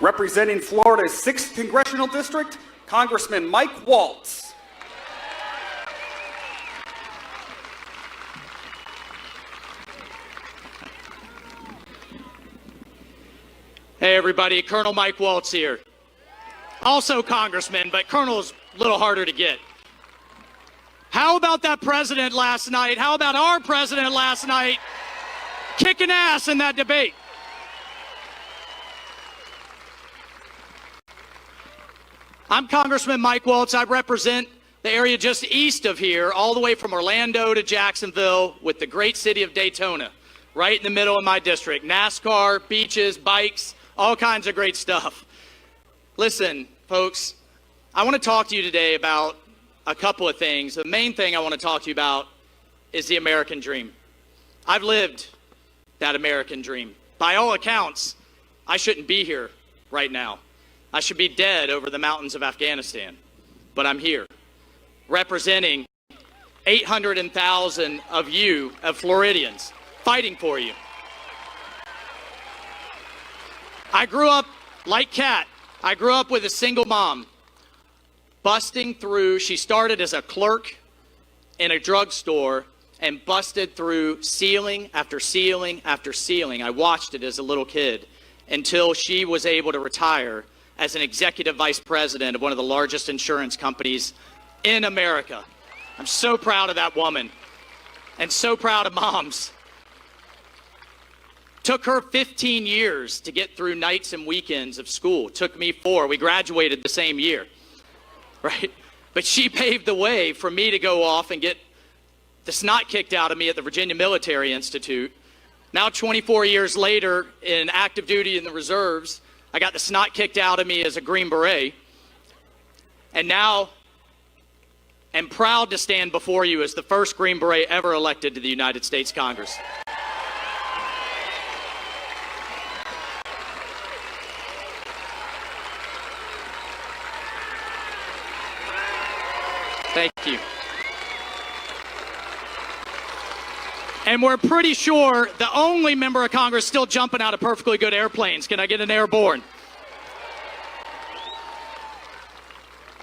Representing Florida's 6th Congressional District, Congressman Mike Waltz. Hey everybody, Colonel Mike Waltz here. Also Congressman, but Colonel's a little harder to get. How about that president last night? How about our president last night kicking ass in that debate? I'm Congressman Mike Waltz. I represent the area just east of here, all the way from Orlando to Jacksonville, with the great city of Daytona, right in the middle of my district. NASCAR, beaches, bikes, all kinds of great stuff. Listen, folks, I want to talk to you today about a couple of things. The main thing I want to talk to you about is the American dream. I've lived that American dream. By all accounts, I shouldn't be here right now. I should be dead over the mountains of Afghanistan, but I'm here, representing 800,000 of you, of Floridians, fighting for you. I grew up like Kat. I grew up with a single mom, busting through. She started as a clerk in a drugstore and busted through ceiling after ceiling after ceiling. I watched it as a little kid until she was able to retire as an executive vice president of one of the largest insurance companies in America. I'm so proud of that woman and so proud of moms. Took her 15 years to get through nights and weekends of school. Took me 4. We graduated the same year, right? But she paved the way for me to go off and get the snot kicked out of me at the Virginia Military Institute. Now 24 years later in active duty in the reserves, I got the snot kicked out of me as a Green Beret. And now am proud to stand before you as the first Green Beret ever elected to the United States Congress. Thank you. And we're pretty sure the only member of Congress still jumping out of perfectly good airplanes. Can I get an airborne?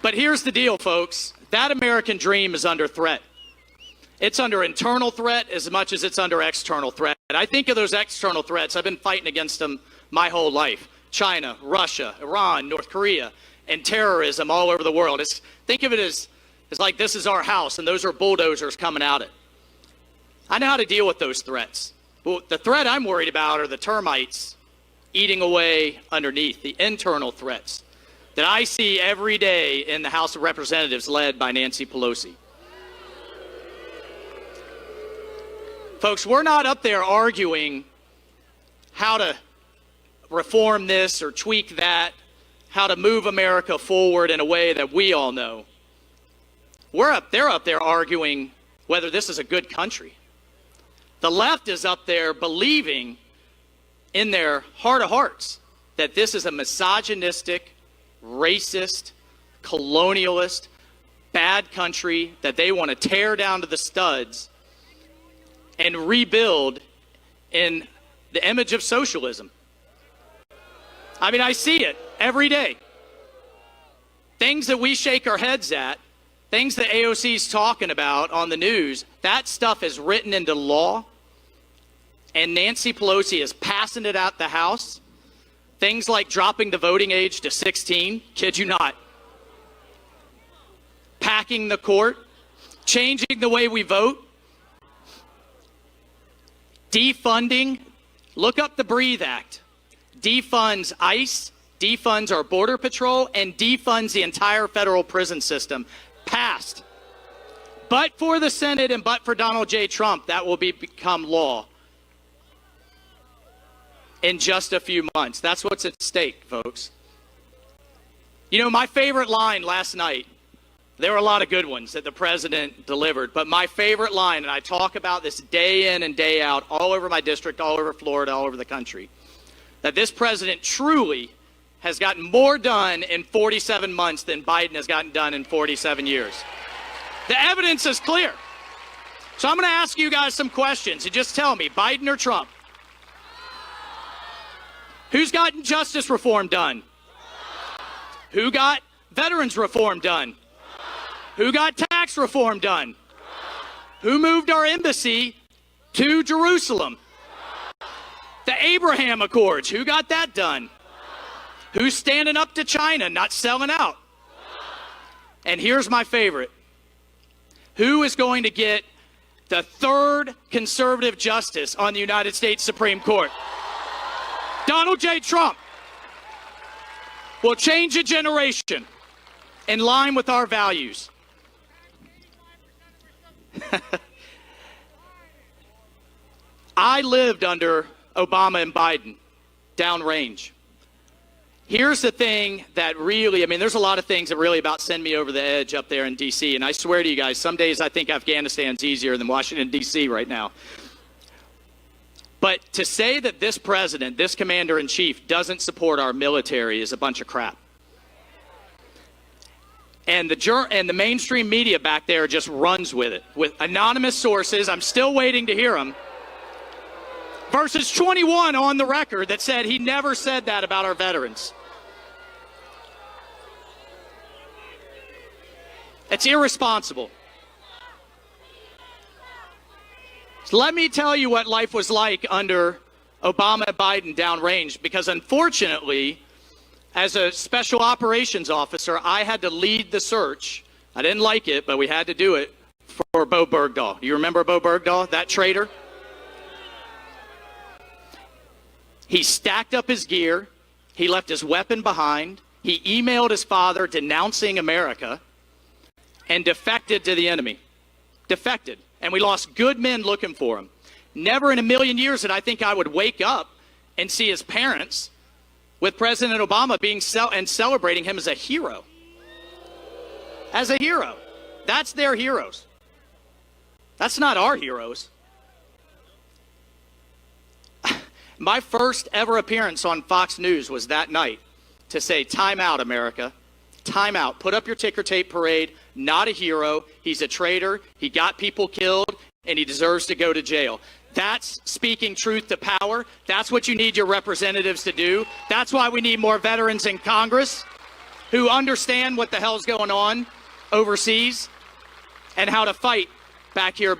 But here's the deal, folks. That American dream is under threat. It's under internal threat as much as it's under external threat. And I think of those external threats. I've been fighting against them my whole life. China, Russia, Iran, North Korea, and terrorism all over the world. Think of it as it's like this is our house and those are bulldozers coming at it. I know how to deal with those threats. But the threat I'm worried about are the termites eating away underneath, the internal threats that I see every day in the House of Representatives led by Nancy Pelosi. Folks, we're not up there arguing how to reform this or tweak that, how to move America forward in a way that we all know. They're up there arguing whether this is a good country. The left is up there believing in their heart of hearts that this is a misogynistic, racist, colonialist, bad country that they want to tear down to the studs and rebuild in the image of socialism. I mean, I see it every day. Things that we shake our heads at, things that AOC's talking about on the news, that stuff is written into law, and Nancy Pelosi is passing it out the House. Things like dropping the voting age to 16, kid you not. Packing the court, changing the way we vote, defunding, look up the BREATHE Act, defunds ICE, defunds our Border Patrol, and defunds the entire federal prison system. Passed. But for the Senate and but for Donald J. Trump, that will become law in just a few months. That's what's at stake, folks. You know, my favorite line last night, there were a lot of good ones that the president delivered, but my favorite line, and I talk about this day in and day out, all over my district, all over Florida, all over the country, that this president truly has gotten more done in 47 months than Biden has gotten done in 47 years. The evidence is clear. So I'm going to ask you guys some questions. You just tell me, Biden or Trump? Who's gotten justice reform done? Who got veterans reform done? Who got tax reform done? Who moved our embassy to Jerusalem? The Abraham Accords, who got that done? Who's standing up to China, not selling out? And here's my favorite. Who is going to get the third conservative justice on the United States Supreme Court? Donald J. Trump will change a generation in line with our values. I lived under Obama and Biden downrange. Here's the thing that really, there's a lot of things that really about send me over the edge up there in D.C. And I swear to you guys, some days I think Afghanistan's easier than Washington, D.C. right now. But to say that this president, this commander-in-chief, doesn't support our military is a bunch of crap. And the mainstream media back there just runs with it. With anonymous sources, I'm still waiting to hear them, versus 21 on the record that said he never said that about our veterans. It's irresponsible. So let me tell you what life was like under Obama and Biden downrange, because unfortunately, as a special operations officer, I had to lead the search. I didn't like it, but we had to do it for Bowe Berghdal. Do you remember Bowe Berghdal, that traitor? He stacked up his gear. He left his weapon behind. He emailed his father denouncing America and defected to the enemy. Defected. And we lost good men looking for him. Never in a million years did I think I would wake up and see his parents with President Obama and celebrating him as a hero. As a hero. That's their heroes. That's not our heroes. My first ever appearance on Fox News was that night to say, time out, America. Time out. Put up your ticker tape parade. Not a hero. He's a traitor. He got people killed, and he deserves to go to jail. That's speaking truth to power. That's what you need your representatives to do. That's why we need more veterans in Congress who understand what the hell's going on overseas and how to fight back here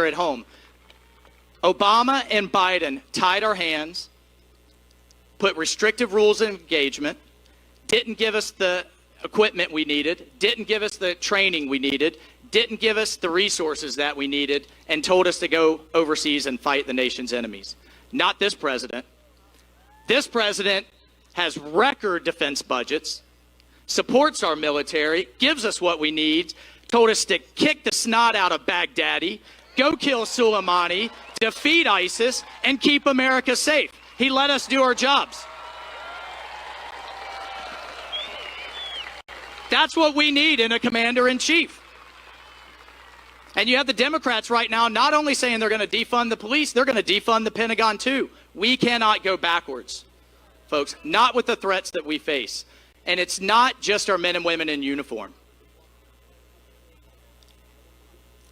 at home. Obama and Biden tied our hands, put restrictive rules of engagement, didn't give us the equipment we needed, didn't give us the training we needed, didn't give us the resources that we needed, and told us to go overseas and fight the nation's enemies. Not this president. This president has record defense budgets, supports our military, gives us what we need, told us to kick the snot out of Baghdadi, go kill Soleimani, defeat ISIS, and keep America safe. He let us do our jobs. That's what we need in a commander-in-chief. And you have the Democrats right now not only saying they're going to defund the police, they're going to defund the Pentagon too. We cannot go backwards, folks, not with the threats that we face. And it's not just our men and women in uniform.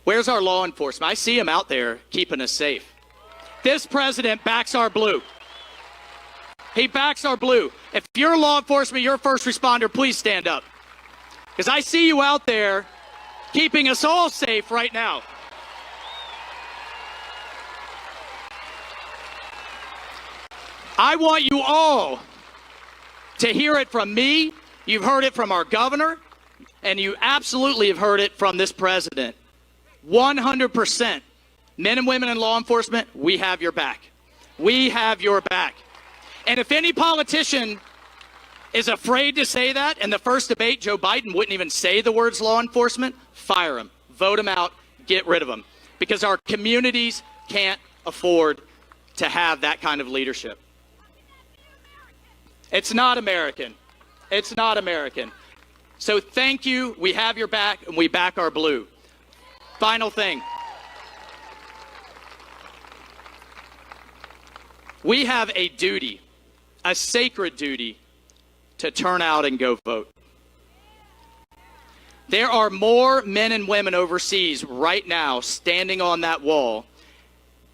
Where's our law enforcement? I see them out there keeping us safe. This president backs our blue. He backs our blue. If you're law enforcement, you're a first responder, please stand up. Because I see you out there keeping us all safe right now. I want you all to hear it from me. You've heard it from our governor, and you absolutely have heard it from this president. 100%. Men and women in law enforcement, we have your back. We have your back. And if any politician is afraid to say that, in the first debate, Joe Biden wouldn't even say the words law enforcement, fire him, vote him out, get rid of him. Because our communities can't afford to have that kind of leadership. It's not American. It's not American. So thank you. We have your back, and we back our blue. Final thing. We have a duty, a sacred duty, to turn out and go vote. There are more men and women overseas right now standing on that wall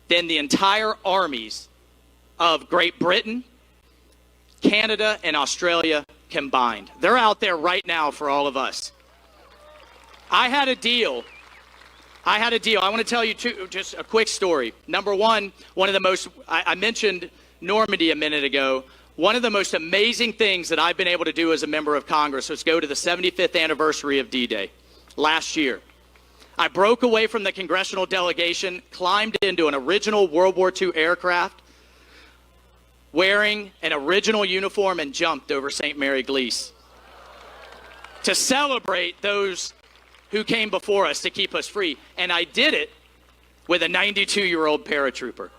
than the entire armies of Great Britain, Canada and Australia combined. They're out there right now for all of us. I had a deal. I want to tell you just a quick story. Number one of the most, I mentioned Normandy a minute ago. One of the most amazing things that I've been able to do as a member of Congress was go to the 75th anniversary of D-Day last year. I broke away from the congressional delegation, climbed into an original World War II aircraft, wearing an original uniform, and jumped over St. Mary Glees to celebrate those who came before us to keep us free. And I did it with a 92-year-old paratrooper.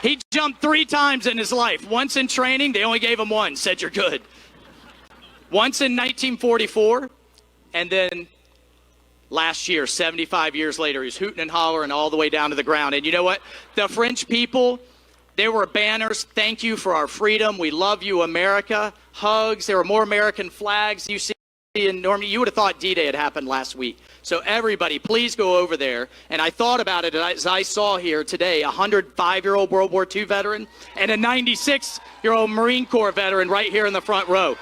He jumped 3 times in his life. Once in training, they only gave him one, said you're good. Once in 1944, and then last year, 75 years later, he's hooting and hollering all the way down to the ground. And you know what? The French people, there were banners, thank you for our freedom, we love you, America, hugs. There were more American flags you see in Normandy. You would have thought D-Day had happened last week. So everybody, please go over there. And I thought about it as I saw here today, a 105-year-old World War II veteran and a 96-year-old Marine Corps veteran right here in the front row.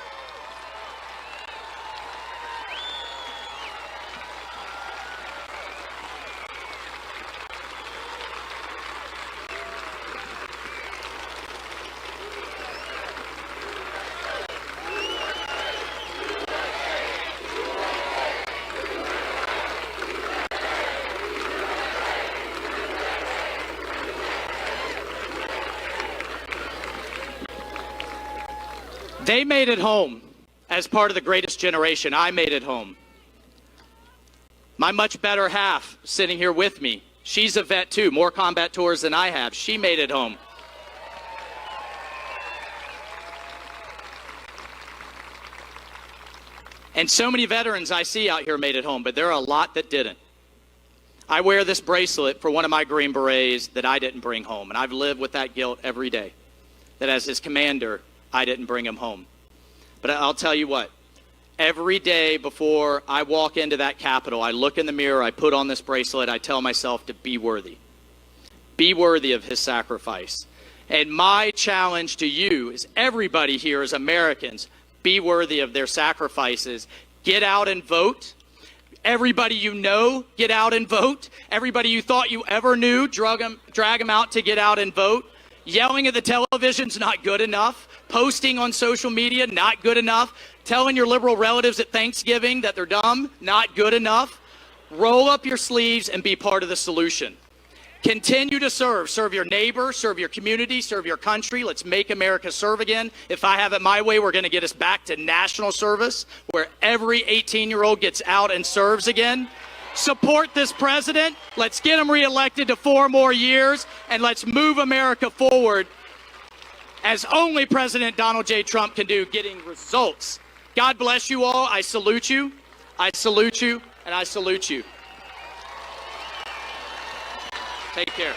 They made it home as part of the greatest generation. I made it home. My much better half sitting here with me, she's a vet too, more combat tours than I have. She made it home. And so many veterans I see out here made it home, but there are a lot that didn't. I wear this bracelet for one of my Green Berets that I didn't bring home, and I've lived with that guilt every day, that as his commander, I didn't bring him home. But I'll tell you what, every day before I walk into that Capitol, I look in the mirror, I put on this bracelet, I tell myself to be worthy. Be worthy of his sacrifice. And my challenge to you is everybody here as Americans, be worthy of their sacrifices. Get out and vote. Everybody you know, get out and vote. Everybody you thought you ever knew, drag them out to get out and vote. Yelling at the television's not good enough. Posting on social media, not good enough. Telling your liberal relatives at Thanksgiving that they're dumb, not good enough. Roll up your sleeves and be part of the solution. Continue to serve. Serve your neighbor, serve your community, serve your country. Let's make America serve again. If I have it my way, we're going to get us back to national service, where every 18-year-old gets out and serves again. Support this president. Let's get him reelected to 4 more years, and let's move America forward as only President Donald J. Trump can do, getting results. God bless you all. I salute you. I salute you, and I salute you. Take care.